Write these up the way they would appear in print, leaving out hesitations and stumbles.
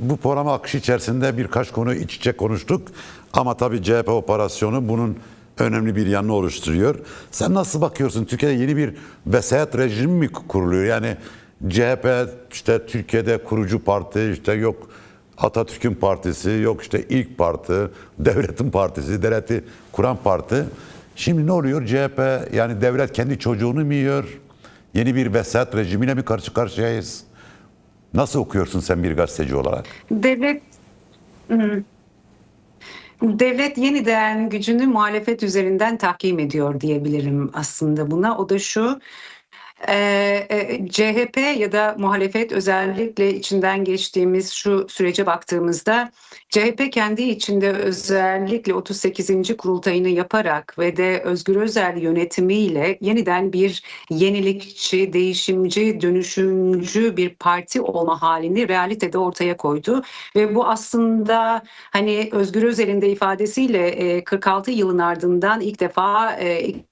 bu program akışı içerisinde birkaç konu iç içe konuştuk. Ama tabii CHP operasyonu bunun önemli bir yanını oluşturuyor. Sen nasıl bakıyorsun? Türkiye'de yeni bir vesayet rejimi mi kuruluyor? Yani CHP işte Türkiye'de kurucu parti, işte yok Atatürk'ün partisi, yok işte ilk parti, devletin partisi, devleti kuran parti. Şimdi ne oluyor? CHP yani devlet kendi çocuğunu mu yiyor? Yeni bir vesayet rejimiyle mi karşı karşıyayız? Nasıl okuyorsun sen bir gazeteci olarak? Devlet devlet yeniden gücünü muhalefet üzerinden tahkim ediyor diyebilirim aslında buna. O da şu: CHP ya da muhalefet, özellikle içinden geçtiğimiz şu sürece baktığımızda, CHP kendi içinde özellikle 38. kurultayını yaparak ve de Özgür Özel yönetimiyle yeniden bir yenilikçi, değişimci, dönüşümcü bir parti olma halini realitede ortaya koydu. Ve bu aslında hani Özgür Özel'in de ifadesiyle 46 yılın ardından ilk defa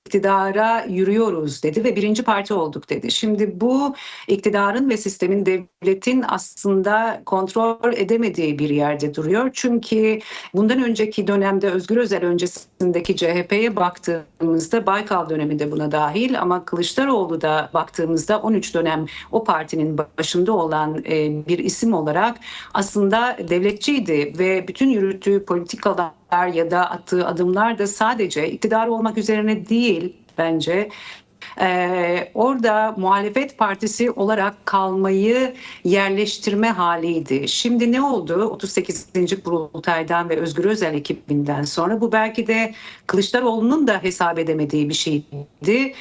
iktidara yürüyoruz dedi ve birinci parti olduk dedi. Şimdi bu iktidarın ve sistemin, devletin aslında kontrol edemediği bir yerde duruyor. Çünkü bundan önceki dönemde, Özgür Özel öncesindeki CHP'ye baktığımızda, Baykal dönemi de buna dahil, ama Kılıçdaroğlu da baktığımızda 13 dönem o partinin başında olan bir isim olarak aslında devletçiydi ve bütün yürüttüğü politikalar ya da attığı adımlar da sadece iktidar olmak üzerine değil bence. Orada muhalefet partisi olarak kalmayı yerleştirme haliydi. Şimdi ne oldu? 38. kurultaydan ve Özgür Özel ekibinden sonra bu belki de Kılıçdaroğlu'nun da hesap edemediği bir şeydi.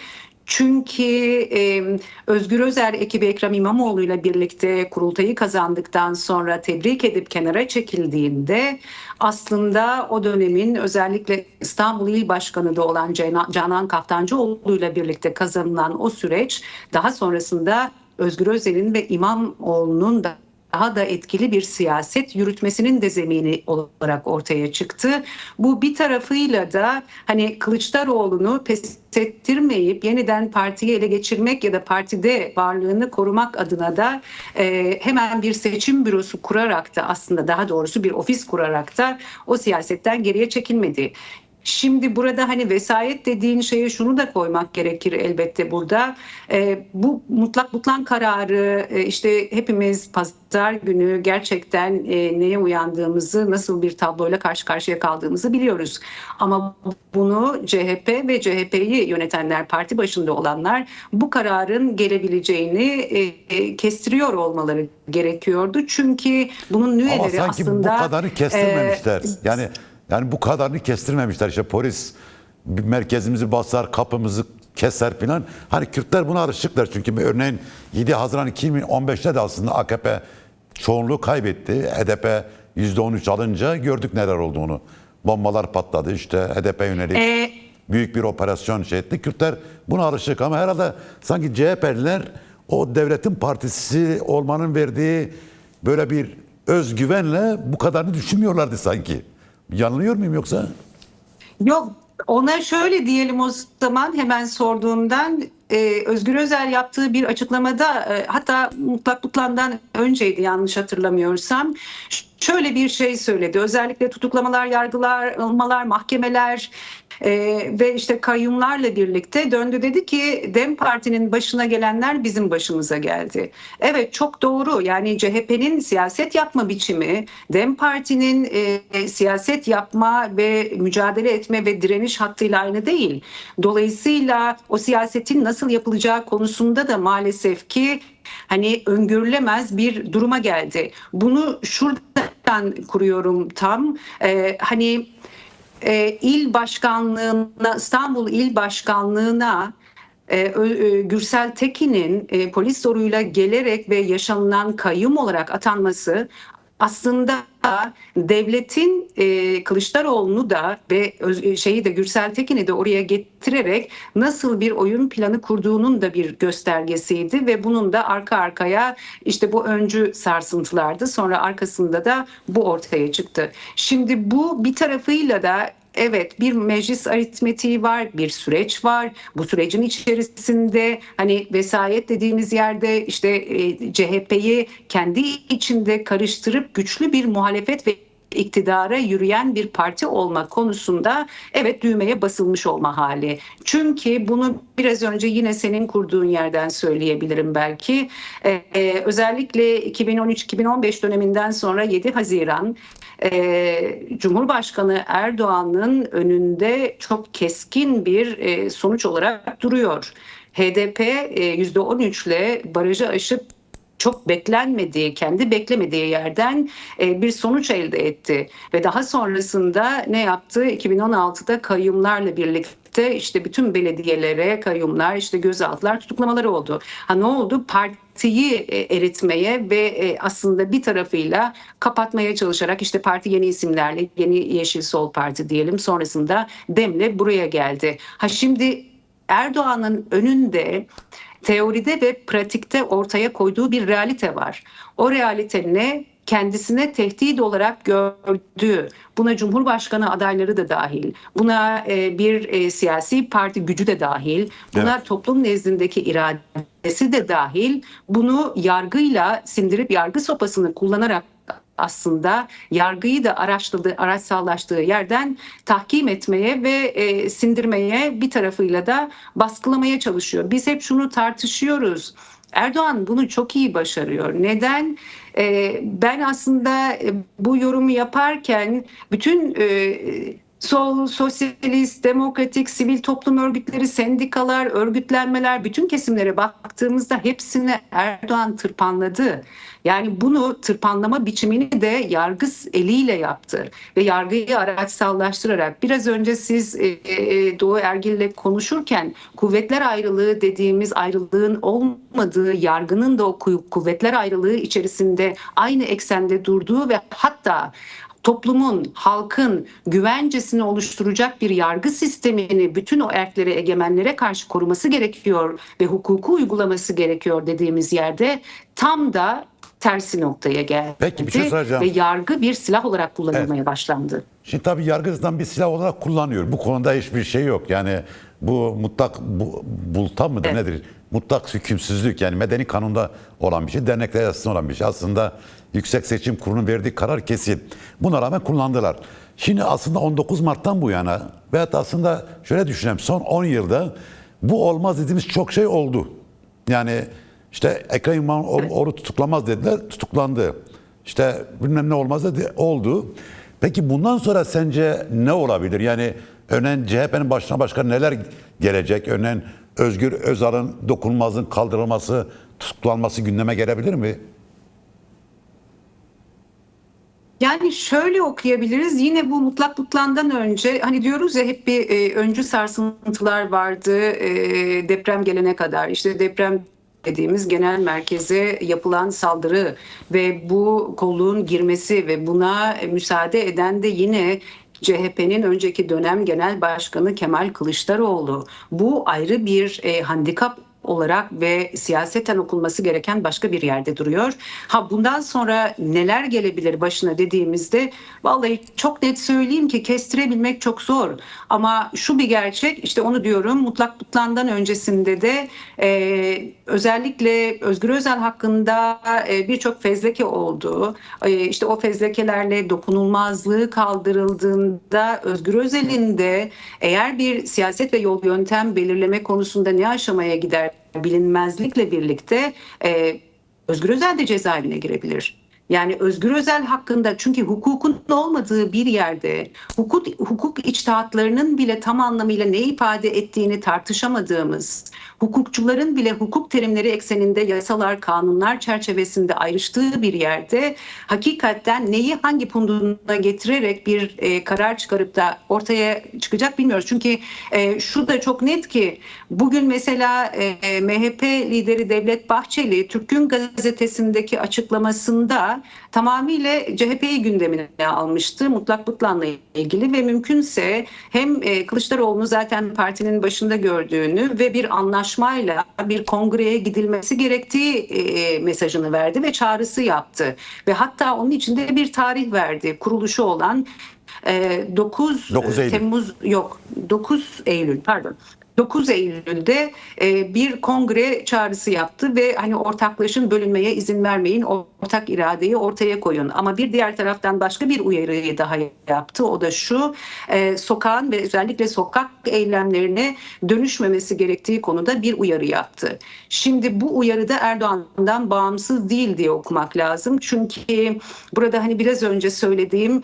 Çünkü Özgür Özel ekibi Ekrem İmamoğlu ile birlikte kurultayı kazandıktan sonra tebrik edip kenara çekildiğinde, aslında o dönemin özellikle İstanbul İl Başkanı da olan Canan Kaftancıoğlu ile birlikte kazanılan o süreç, daha sonrasında Özgür Özel'in ve İmamoğlu'nun da daha da etkili bir siyaset yürütmesinin de zemini olarak ortaya çıktı. Bu bir tarafıyla da hani Kılıçdaroğlu'nu pes ettirmeyip yeniden partiyi ele geçirmek ya da partide varlığını korumak adına da hemen bir seçim bürosu kurarak da, aslında daha doğrusu bir ofis kurarak da o siyasetten geriye çekilmedi. Şimdi burada hani vesayet dediğin şeye şunu da koymak gerekir elbette burada. Bu mutlak kararı işte hepimiz pazar günü gerçekten neye uyandığımızı, nasıl bir tabloyla karşı karşıya kaldığımızı biliyoruz. Ama bunu CHP ve CHP'yi yönetenler, parti başında olanlar bu kararın gelebileceğini kestiriyor olmaları gerekiyordu. Çünkü bunun Ama nüveleri sanki bu aslında kadarını kestirmemişler. Yani bu kadarını kestirmemişler. İşte polis merkezimizi basar, kapımızı keser filan. Hani Kürtler buna alışıklar. Çünkü örneğin 7 Haziran 2015'te de aslında AKP çoğunluğu kaybetti. HDP %13 alınca gördük neler olduğunu. Bombalar patladı, işte HDP yönelik büyük bir operasyon etti. Kürtler buna alışık ama herhalde sanki CHP'liler o devletin partisi olmanın verdiği böyle bir özgüvenle bu kadarını düşünmüyorlardı sanki. Yanılıyor muyum yoksa? Yok, ona şöyle diyelim o zaman, hemen sorduğumdan Özgür Özel yaptığı bir açıklamada, hatta mutlaklıktan önceydi yanlış hatırlamıyorsam, şöyle bir şey söyledi. Özellikle tutuklamalar, yargılamalar, mahkemeler ve işte kayyumlarla birlikte döndü, dedi ki DEM Parti'nin başına gelenler bizim başımıza geldi. Evet, çok doğru. Yani CHP'nin siyaset yapma biçimi, DEM Parti'nin siyaset yapma ve mücadele etme ve direniş hattıyla aynı değil. Dolayısıyla o siyasetin nasıl yapılacağı konusunda da maalesef ki hani öngörülemez bir duruma geldi. Bunu şuradan kuruyorum tam. Hani il başkanlığına, İstanbul İl Başkanlığına Gürsel Tekin'in polis zoruyla gelerek ve yaşanılan kayyum olarak atanması, aslında devletin Kılıçdaroğlu'nu da ve şeyi de, Gürsel Tekin'i de oraya getirerek nasıl bir oyun planı kurduğunun da bir göstergesiydi ve bunun da arka arkaya işte bu öncü sarsıntılardı. Sonra arkasında da bu ortaya çıktı. Şimdi bu bir tarafıyla da evet, bir meclis aritmetiği var, bir süreç var. Bu sürecin içerisinde hani vesayet dediğimiz yerde işte CHP'yi kendi içinde karıştırıp güçlü bir muhalefet ve iktidara yürüyen bir parti olma konusunda evet düğmeye basılmış olma hali. Çünkü bunu biraz önce yine senin kurduğun yerden söyleyebilirim belki. Özellikle 2013-2015 döneminden sonra 7 Haziran Cumhurbaşkanı Erdoğan'ın önünde çok keskin bir sonuç olarak duruyor. HDP %13 ile barajı aşıp çok beklenmediği, kendi beklemediği yerden bir sonuç elde etti. Ve daha sonrasında ne yaptı? 2016'da kayyumlarla birlikte işte bütün belediyelere kayyumlar, işte gözaltılar, tutuklamaları oldu. Ha ne oldu? Partiyi eritmeye ve aslında bir tarafıyla kapatmaya çalışarak işte parti yeni isimlerle, yeni Yeşil Sol Parti diyelim, sonrasında Dem'le buraya geldi. Ha şimdi Erdoğan'ın önünde teoride ve pratikte ortaya koyduğu bir realite var. O realite ne? Kendisine tehdit olarak gördüğü, buna Cumhurbaşkanı adayları da dahil, buna bir siyasi parti gücü de dahil, buna Evet. toplum nezdindeki iradesi de dahil, bunu yargıyla sindirip yargı sopasını kullanarak aslında yargıyı da araçsallaştığı yerden tahkim etmeye ve sindirmeye, bir tarafıyla da baskılamaya çalışıyor. Biz hep şunu tartışıyoruz. Erdoğan bunu çok iyi başarıyor. Neden? Ben aslında bu yorumu yaparken bütün sol, sosyalist, demokratik, sivil toplum örgütleri, sendikalar, örgütlenmeler, bütün kesimlere baktığımızda hepsini Erdoğan tırpanladı. Yani bunu tırpanlama biçimini de yargı eliyle yaptı ve yargıyı araçsallaştırarak, biraz önce siz Doğu Ergil'le konuşurken kuvvetler ayrılığı dediğimiz ayrılığın olmadığı, yargının da o kuvvetler ayrılığı içerisinde aynı eksende durduğu ve hatta toplumun, halkın güvencesini oluşturacak bir yargı sistemini bütün o erklere, egemenlere karşı koruması gerekiyor ve hukuku uygulaması gerekiyor dediğimiz yerde tam da tersi noktaya geldi. Peki bir şey soracağım. Ve yargı bir silah olarak kullanılmaya başlandı. Şimdi tabii yargıdan bir silah olarak kullanıyor. Bu konuda hiçbir şey yok. Yani bu mutlak bulta mıdır Evet. nedir? Mutlak hükümsüzlük, yani medeni kanunda olan bir şey. Dernekler yasasında olan bir şey. Aslında Yüksek Seçim Kurulu'nun verdiği karar kesin. Buna rağmen kullandılar. Şimdi aslında 19 Mart'tan bu yana veyahut aslında şöyle düşünelim, son 10 yılda bu olmaz dediğimiz çok şey oldu. Yani işte Ekrem İmamoğlu tutuklamaz dediler, tutuklandı. İşte bilmem ne olmaz dedi, oldu. Peki bundan sonra sence ne olabilir? Yani örneğin CHP'nin başına başka neler gelecek? Örneğin Özgür Özal'ın dokunulmazlığın kaldırılması, tutuklanması gündeme gelebilir mi? Yani şöyle okuyabiliriz. Yine bu mutlaklıktan önce hani diyoruz ya, hep bir öncü sarsıntılar vardı deprem gelene kadar. İşte deprem dediğimiz genel merkeze yapılan saldırı ve bu kolluğun girmesi ve buna müsaade eden de yine CHP'nin önceki dönem genel başkanı Kemal Kılıçdaroğlu. Bu ayrı bir handikap olarak ve siyaseten okunması gereken başka bir yerde duruyor. Ha bundan sonra neler gelebilir başına dediğimizde vallahi çok net söyleyeyim ki kestirebilmek çok zor. Ama şu bir gerçek, işte onu diyorum, mutlaklıktan öncesinde de özellikle Özgür Özel hakkında birçok fezleke oldu. İşte o fezlekelerle dokunulmazlığı kaldırıldığında Özgür Özel'in de eğer bir siyaset ve yol yöntem belirleme konusunda ne aşamaya gider bilinmezlikle birlikte Özgür Özel de cezaevine girebilir. Yani Özgür Özel hakkında, çünkü hukukun olmadığı bir yerde hukuk içtihatlarının bile tam anlamıyla ne ifade ettiğini tartışamadığımız, hukukçuların bile hukuk terimleri ekseninde yasalar, kanunlar çerçevesinde ayrıştığı bir yerde hakikaten neyi hangi punduna getirerek bir karar çıkarıp da ortaya çıkacak bilmiyoruz. Çünkü şu da çok net ki bugün mesela MHP lideri Devlet Bahçeli Türk Gün Gazetesi'ndeki açıklamasında da tamamıyla CHP'yi gündemine almıştı Mutlak Butlan'la ilgili ve mümkünse hem Kılıçdaroğlu'nu zaten partinin başında gördüğünü ve bir anlaşmayla bir kongreye gidilmesi gerektiği mesajını verdi ve çağrısı yaptı. Ve hatta onun içinde bir tarih verdi. Kuruluşu olan 9 Eylül. Temmuz yok 9 Eylül pardon. 9 Eylül'de bir kongre çağrısı yaptı ve hani ortaklaşın, bölünmeye izin vermeyin, ortak iradeyi ortaya koyun. Ama bir diğer taraftan başka bir uyarıyı daha yaptı. O da şu: sokağın ve özellikle sokak eylemlerine dönüşmemesi gerektiği konuda bir uyarı yaptı. Şimdi bu uyarı da Erdoğan'dan bağımsız değil diye okumak lazım. Çünkü burada hani biraz önce söylediğim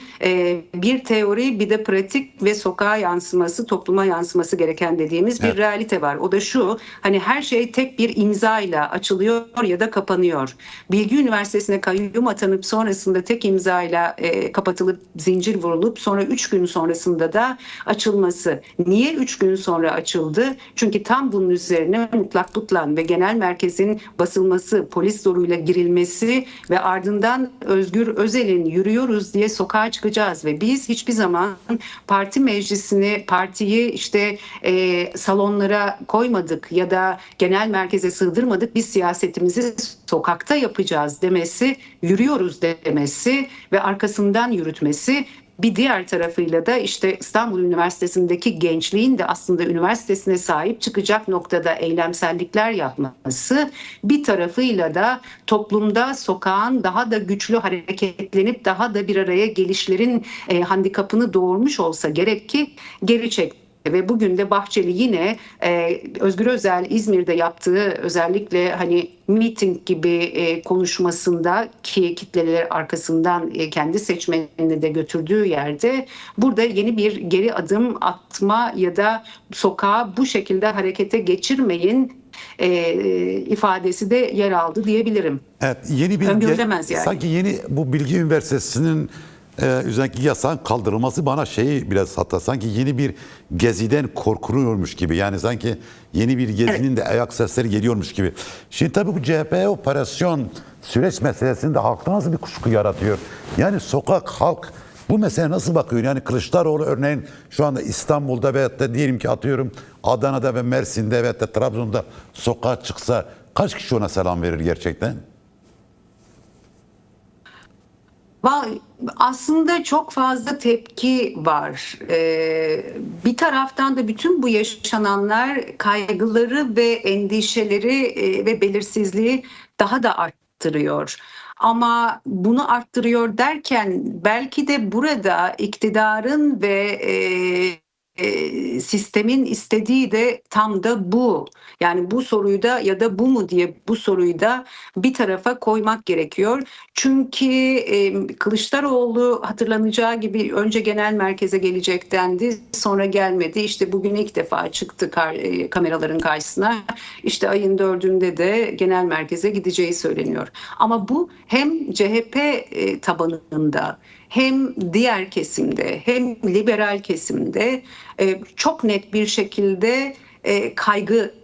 bir teori, bir de pratik ve sokağa yansıması, topluma yansıması gereken dediğimiz bir realite var. O da şu: hani her şey tek bir imzayla açılıyor ya da kapanıyor. Bilgi Üniversitesi'ne kayyum atanıp sonrasında tek imzayla kapatılıp zincir vurulup sonra 3 gün sonrasında da açılması. Niye 3 gün sonra açıldı? Çünkü tam bunun üzerine Mutlak Butlan ve genel merkezin basılması, polis zoruyla girilmesi ve ardından Özgür Özel'in yürüyoruz diye sokağa çıkacağız ve biz hiçbir zaman parti meclisini, partiyi işte salonlara koymadık ya da genel merkeze sığdırmadık. Biz siyasetimizi sokakta yapacağız demesi, yürüyoruz demesi ve arkasından yürütmesi. Bir diğer tarafıyla da işte İstanbul Üniversitesi'ndeki gençliğin de aslında üniversitesine sahip çıkacak noktada eylemsellikler yapması, bir tarafıyla da toplumda sokağın daha da güçlü hareketlenip daha da bir araya gelişlerin handikapını doğurmuş olsa gerek ki geri çekti. Ve bugün de Bahçeli yine Özgür Özel İzmir'de yaptığı özellikle hani miting gibi konuşmasında ki kitleler arkasından kendi seçmenini de götürdüğü yerde burada yeni bir geri adım atma ya da sokağı bu şekilde harekete geçirmeyin ifadesi de yer aldı diyebilirim. Evet, yeni bir öngörülemez yani. Sanki yeni bu Bilgi Üniversitesi'nin üzerindeki yasağın kaldırılması bana şeyi biraz, hatta sanki yeni bir geziden korkuluyormuş gibi. Yani sanki yeni bir gezinin de ayak sesleri geliyormuş gibi. Şimdi tabii bu CHP operasyon süreç meselesinde halkta nasıl bir kuşku yaratıyor? Yani sokak, halk bu meseleye nasıl bakıyor? Yani Kılıçdaroğlu örneğin şu anda İstanbul'da veyahut da diyelim ki atıyorum Adana'da ve Mersin'de veyahut da Trabzon'da sokağa çıksa kaç kişi ona selam verir gerçekten? Aslında çok fazla tepki var. Bir taraftan da bütün bu yaşananlar kaygıları ve endişeleri ve belirsizliği daha da arttırıyor. Ama bunu arttırıyor derken belki de burada iktidarın ve sistemin istediği de tam da bu. Yani bu soruyu da ya da bu mu diye bu soruyu da bir tarafa koymak gerekiyor. Çünkü Kılıçdaroğlu hatırlanacağı gibi önce genel merkeze gelecek dendi, sonra gelmedi. İşte bugün ilk defa çıktı kameraların karşısına. İşte ayın 4'ünde de genel merkeze gideceği söyleniyor. Ama bu hem CHP tabanında hem diğer kesimde hem liberal kesimde çok net bir şekilde kaygı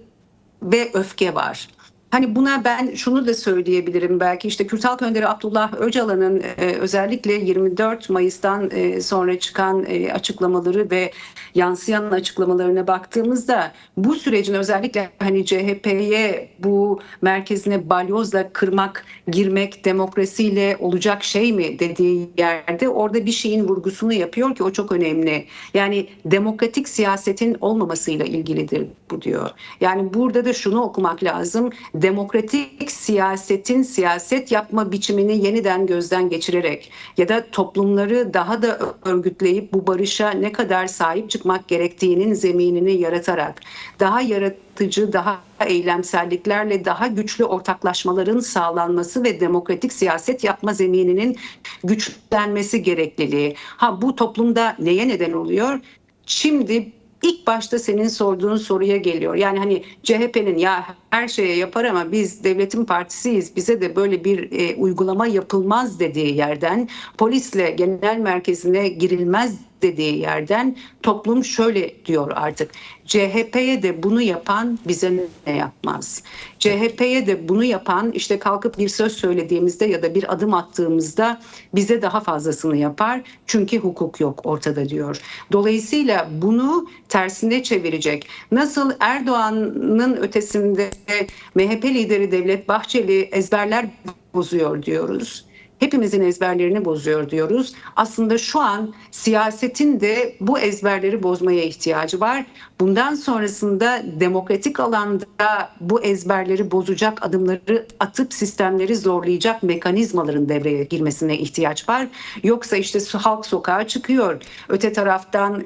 ve öfke var. Hani buna ben şunu da söyleyebilirim, belki işte Kürt Halk Önderi Abdullah Öcalan'ın özellikle 24 Mayıs'tan sonra çıkan açıklamaları ve yansıyan açıklamalarına baktığımızda bu sürecin özellikle hani CHP'ye bu merkezine balyozla kırmak, girmek demokrasiyle olacak şey mi dediği yerde orada bir şeyin vurgusunu yapıyor ki o çok önemli. Yani demokratik siyasetin olmamasıyla ilgilidir bu diyor. Yani burada da şunu okumak lazım: demokratik siyasetin siyaset yapma biçimini yeniden gözden geçirerek ya da toplumları daha da örgütleyip bu barışa ne kadar sahip çıkmak gerektiğinin zeminini yaratarak daha yaratıcı, daha eylemselliklerle daha güçlü ortaklaşmaların sağlanması ve demokratik siyaset yapma zemininin güçlenmesi gerekliliği. Bu toplumda neye neden oluyor? Şimdi İlk başta senin sorduğun soruya geliyor. Yani hani CHP'nin ya her şeye yapar ama biz devletin partisiyiz, bize de böyle bir uygulama yapılmaz dediği yerden polisle genel merkezine girilmez dediği yerden toplum şöyle diyor artık. CHP'ye de bunu yapan bize ne yapmaz? CHP'ye de bunu yapan işte kalkıp bir söz söylediğimizde ya da bir adım attığımızda bize daha fazlasını yapar. Çünkü hukuk yok ortada diyor. Dolayısıyla bunu tersine çevirecek. Nasıl Erdoğan'ın ötesinde MHP lideri Devlet Bahçeli ezberler bozuyor diyoruz. Hepimizin ezberlerini bozuyor diyoruz. Aslında şu an siyasetin de bu ezberleri bozmaya ihtiyacı var. Bundan sonrasında demokratik alanda bu ezberleri bozacak adımları atıp sistemleri zorlayacak mekanizmaların devreye girmesine ihtiyaç var. Yoksa işte halk sokağa çıkıyor. Öte taraftan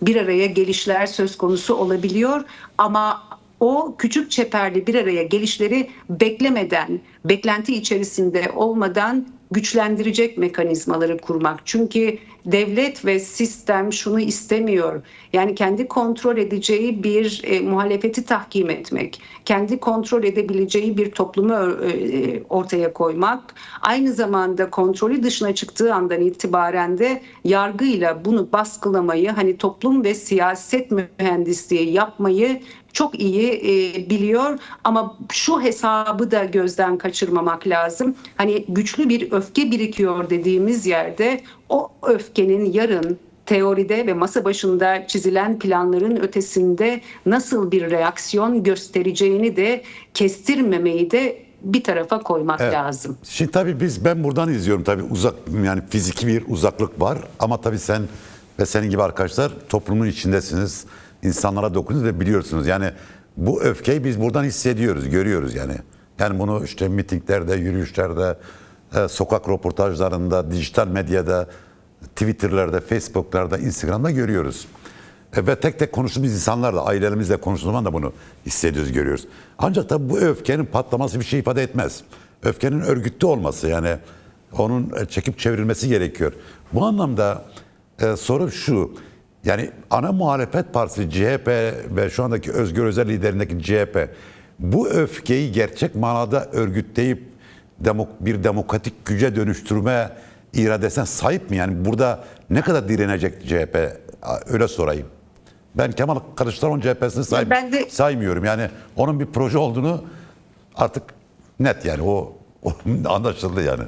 bir araya gelişler söz konusu olabiliyor ama o küçük çeperli bir araya gelişleri beklemeden, beklenti içerisinde olmadan güçlendirecek mekanizmaları kurmak. Çünkü devlet ve sistem şunu istemiyor. Yani kendi kontrol edeceği bir muhalefeti tahkim etmek, kendi kontrol edebileceği bir toplumu ortaya koymak, aynı zamanda kontrolü dışına çıktığı andan itibaren de yargıyla bunu baskılamayı, hani toplum ve siyaset mühendisliği yapmayı çok iyi biliyor ama şu hesabı da gözden kaçırmamak lazım. Hani güçlü bir öfke birikiyor dediğimiz yerde o öfkenin yarın teoride ve masa başında çizilen planların ötesinde nasıl bir reaksiyon göstereceğini de kestirmemeyi de bir tarafa koymak lazım. Şimdi tabii ben buradan izliyorum tabii yani fiziki bir uzaklık var ama tabii sen ve senin gibi arkadaşlar toplumun içindesiniz. İnsanlara dokunuyorsunuz ve biliyorsunuz. Yani bu öfkeyi biz buradan hissediyoruz, görüyoruz yani. Yani bunu işte mitinglerde, yürüyüşlerde, sokak röportajlarında, dijital medyada, Twitter'larda, Facebook'larda, Instagram'da görüyoruz. Ve tek tek konuştuğumuz insanlarla, ailelerimizle konuştuğumuz zaman da bunu hissediyoruz, görüyoruz. Ancak tabii bu öfkenin patlaması bir şey ifade etmez. Öfkenin örgütlü olması, yani onun çekip çevrilmesi gerekiyor. Bu anlamda soru şu: yani ana muhalefet partisi CHP ve şu andaki Özgür Özel liderindeki CHP bu öfkeyi gerçek manada örgütleyip bir demokratik güce dönüştürme iradesine sahip mi? Yani burada ne kadar direnecek CHP? Öyle sorayım. Ben Kemal Kılıçdaroğlu CHP'sini saymıyorum. Yani onun bir proje olduğunu artık net, yani o anlaşıldı yani.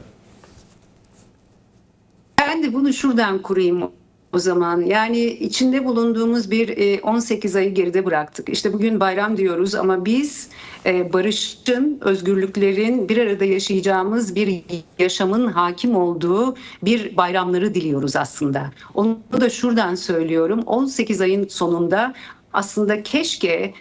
Ben de bunu şuradan kurayım o zaman. Yani içinde bulunduğumuz bir 18 ayı geride bıraktık. İşte bugün bayram diyoruz ama biz barışın, özgürlüklerin bir arada yaşayacağımız bir yaşamın hakim olduğu bir bayramları diliyoruz aslında. Onu da şuradan söylüyorum. 18 ayın sonunda aslında keşke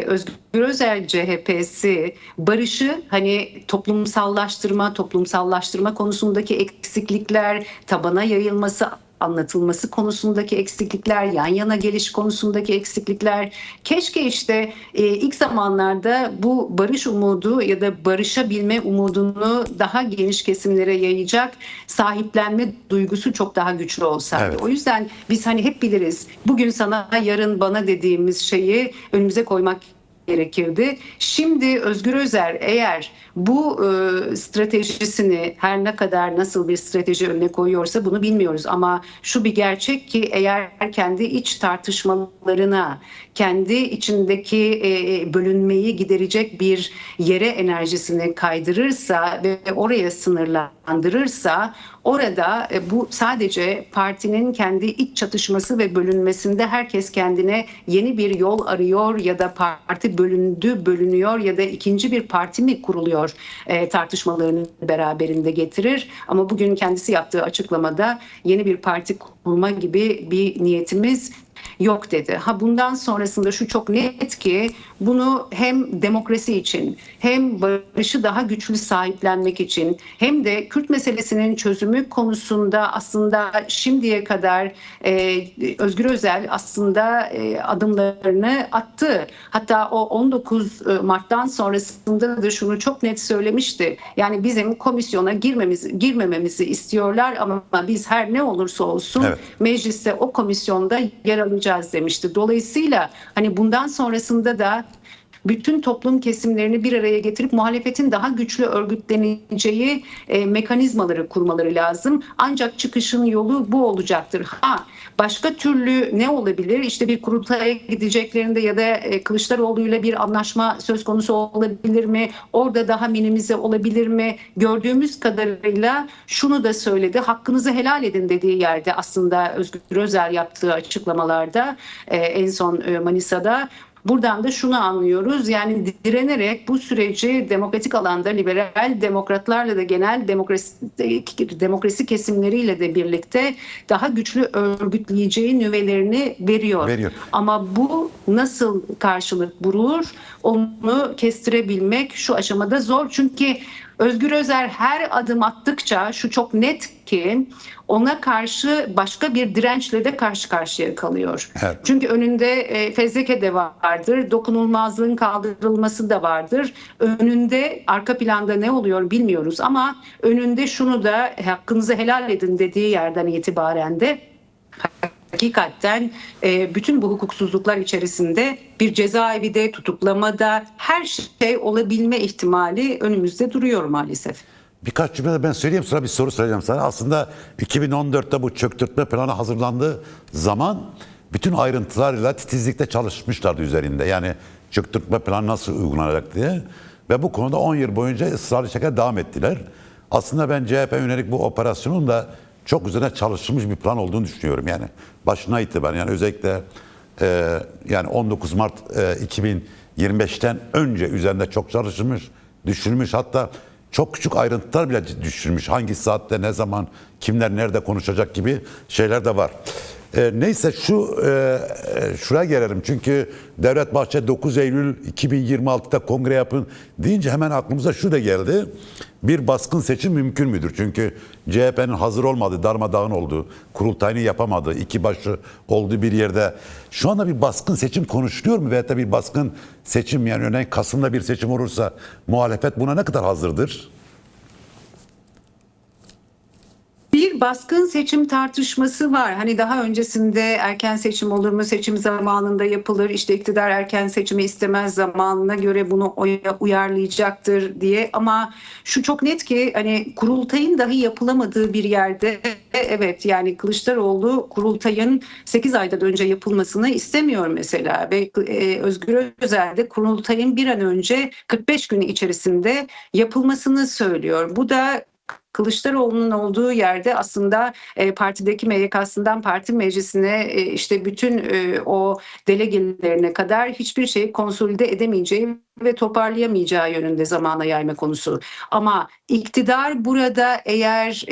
Özgür Özel CHP'si barışı, hani toplumsallaştırma konusundaki eksiklikler, tabana yayılması, anlatılması konusundaki eksiklikler, yan yana geliş konusundaki eksiklikler. Keşke işte ilk zamanlarda bu barış umudu ya da barışabilme umudunu daha geniş kesimlere yayacak sahiplenme duygusu çok daha güçlü olsaydı. Evet. O yüzden biz hani hep biliriz, bugün sana yarın bana dediğimiz şeyi önümüze koymak gerekirdi. Şimdi Özgür Özel eğer bu stratejisini, her ne kadar nasıl bir strateji önüne koyuyorsa bunu bilmiyoruz ama şu bir gerçek ki eğer kendi iç tartışmalarına, kendi içindeki bölünmeyi giderecek bir yere enerjisini kaydırırsa ve oraya sınırlandırırsa, orada bu sadece partinin kendi iç çatışması ve bölünmesinde herkes kendine yeni bir yol arıyor ya da parti bölünüyor ya da ikinci bir parti mi kuruluyor tartışmalarını beraberinde getirir. Ama bugün kendisi yaptığı açıklamada yeni bir parti kurma gibi bir niyetimiz yok dedi. Bundan sonrasında şu çok net ki bunu hem demokrasi için hem barışı daha güçlü sahiplenmek için hem de Kürt meselesinin çözümü konusunda aslında şimdiye kadar Özgür Özel aslında adımlarını attı. Hatta o 19 Mart'tan sonrasında da şunu çok net söylemişti. Yani bizim komisyona girmememizi istiyorlar ama biz her ne olursa olsun mecliste o komisyonda yer alacağız demişti. Dolayısıyla hani bundan sonrasında da bütün toplum kesimlerini bir araya getirip muhalefetin daha güçlü örgütleneceği mekanizmaları kurmaları lazım. Ancak çıkışın yolu bu olacaktır. Başka türlü ne olabilir? İşte bir kurultaya gideceklerinde ya da Kılıçdaroğlu'yla bir anlaşma söz konusu olabilir mi? Orada daha minimize olabilir mi? Gördüğümüz kadarıyla şunu da söyledi. Hakkınızı helal edin dediği yerde aslında Özgür Özel yaptığı açıklamalarda en son Manisa'da. Buradan da şunu anlıyoruz, yani direnerek bu süreci demokratik alanda liberal demokratlarla da genel demokrasi kesimleriyle de birlikte daha güçlü örgütleyeceği nüvelerini veriyor. Ama bu nasıl karşılık bulur onu kestirebilmek şu aşamada zor. Çünkü Özgür Özel her adım attıkça şu çok net ki ona karşı başka bir dirençle de karşı karşıya kalıyor. Evet. Çünkü önünde fezleke de vardır, dokunulmazlığın kaldırılması da vardır. Önünde arka planda ne oluyor bilmiyoruz ama önünde şunu da hakkınızı helal edin dediği yerden itibaren de hakikaten bütün bu hukuksuzluklar içerisinde bir cezaevinde, tutuklamada her şey olabilme ihtimali önümüzde duruyor maalesef. Birkaç cümle de ben söyleyeyim, sonra bir soru soracağım sana. Aslında 2014'te bu çöktürtme planı hazırlandığı zaman bütün ayrıntılarıyla titizlikle çalışmışlardı üzerinde. Yani çöktürtme planı nasıl uygulanacak diye. Ve bu konuda 10 yıl boyunca ısrarlı şekilde devam ettiler. Aslında ben CHP yönelik bu operasyonun da çok üzerine çalışılmış bir plan olduğunu düşünüyorum. Yani başına itibaren, yani özellikle yani 19 Mart 2025'ten önce üzerinde çok çalışılmış, düşünülmüş, hatta çok küçük ayrıntılar bile düşünülmüş. Hangi saatte, ne zaman, kimler nerede konuşacak gibi şeyler de var. Neyse şuraya gelelim. Çünkü Devlet Bahçeli 9 Eylül 2026'da kongre yapın deyince hemen aklımıza şu da geldi. Bir baskın seçim mümkün müdür? Çünkü CHP'nin hazır olmadığı, darmadağın olduğu, kurultayını yapamadığı, iki başı olduğu bir yerde şu anda bir baskın seçim konuşuluyor mu? Veyahut da bir baskın seçim, yani örneğin Kasım'da bir seçim olursa muhalefet buna ne kadar hazırdır? Bir baskın seçim tartışması var. Hani daha öncesinde erken seçim olur mu? Seçim zamanında yapılır. İşte iktidar erken seçimi istemez, zamanına göre bunu uyarlayacaktır diye. Ama şu çok net ki hani kurultayın dahi yapılamadığı bir yerde evet, yani Kılıçdaroğlu kurultayın 8 aydan önce yapılmasını istemiyor mesela. Ve Özgür Özel de kurultayın bir an önce 45 gün içerisinde yapılmasını söylüyor. Bu da Kılıçdaroğlu'nun olduğu yerde aslında partideki MYK'sından parti meclisine işte bütün o delegelerine kadar hiçbir şeyi konsolide edemeyeceği ve toparlayamayacağı yönünde zamana yayma konusu. Ama iktidar burada eğer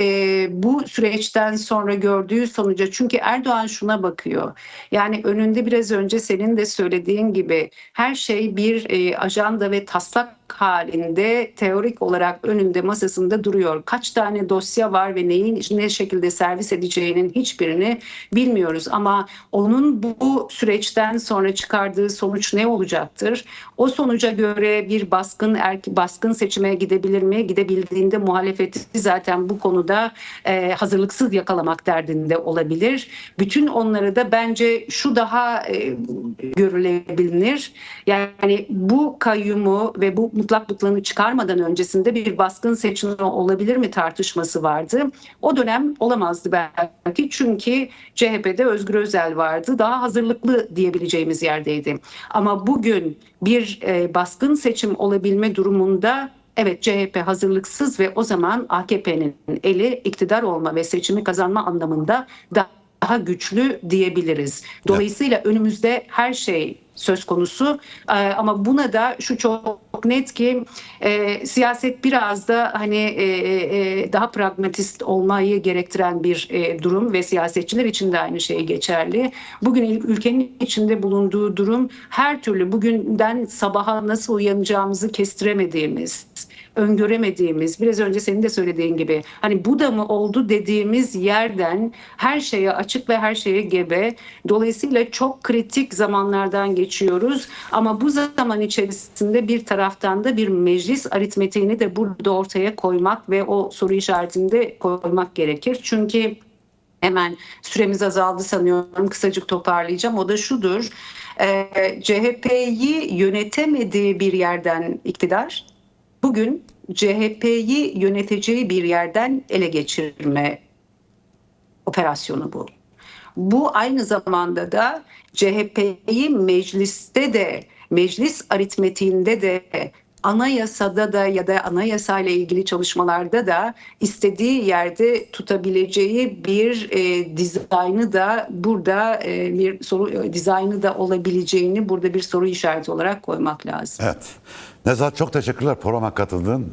bu süreçten sonra gördüğü sonuca, çünkü Erdoğan şuna bakıyor. Yani önünde biraz önce senin de söylediğin gibi her şey bir ajanda ve taslak halinde teorik olarak önünde, masasında duruyor. Kaç tane dosya var ve neyin ne şekilde servis edeceğinin hiçbirini bilmiyoruz. Ama onun bu süreçten sonra çıkardığı sonuç ne olacaktır? O sonuca göre bir baskın seçime gidebilir mi? Gidebildiğinde muhalefeti zaten bu konuda hazırlıksız yakalamak derdinde olabilir. Bütün onları da bence şu daha görülebilir. Yani bu kayyumu ve bu mutlaklıklarını çıkarmadan öncesinde bir baskın seçimi olabilir mi tartışması vardı. O dönem olamazdı belki, çünkü CHP'de Özgür Özel vardı. Daha hazırlıklı diyebileceğimiz yerdeydi. Ama bugün bir baskın seçim olabilme durumunda evet, CHP hazırlıksız ve o zaman AKP'nin eli iktidar olma ve seçimi kazanma anlamında daha güçlü diyebiliriz. Dolayısıyla önümüzde her şey söz konusu ama buna da şu çok net ki siyaset biraz da hani daha pragmatist olmayı gerektiren bir durum ve siyasetçiler için de aynı şey geçerli. Bugün ülkenin içinde bulunduğu durum her türlü bugünden sabaha nasıl uyanacağımızı kestiremediğimiz, öngöremediğimiz, biraz önce senin de söylediğin gibi hani bu da mı oldu dediğimiz yerden her şeye açık ve her şeye gebe. Dolayısıyla çok kritik zamanlardan geçiyoruz ama bu zaman içerisinde bir taraftan da bir meclis aritmetiğini de burada ortaya koymak ve o soru işaretini de koymak gerekir. Çünkü hemen süremiz azaldı sanıyorum. Kısacık toparlayacağım. O da şudur. CHP'yi yönetemediği bir yerden iktidar, bugün CHP'yi yöneteceği bir yerden ele geçirme operasyonu bu. Bu aynı zamanda da CHP'yi mecliste de, meclis aritmetiğinde de, anayasada da ya da anayasayla ilgili çalışmalarda da istediği yerde tutabileceği bir dizaynı da burada bir soru dizaynı da olabileceğini burada bir soru işareti olarak koymak lazım. Evet. Nezahat, çok teşekkürler programa katıldın.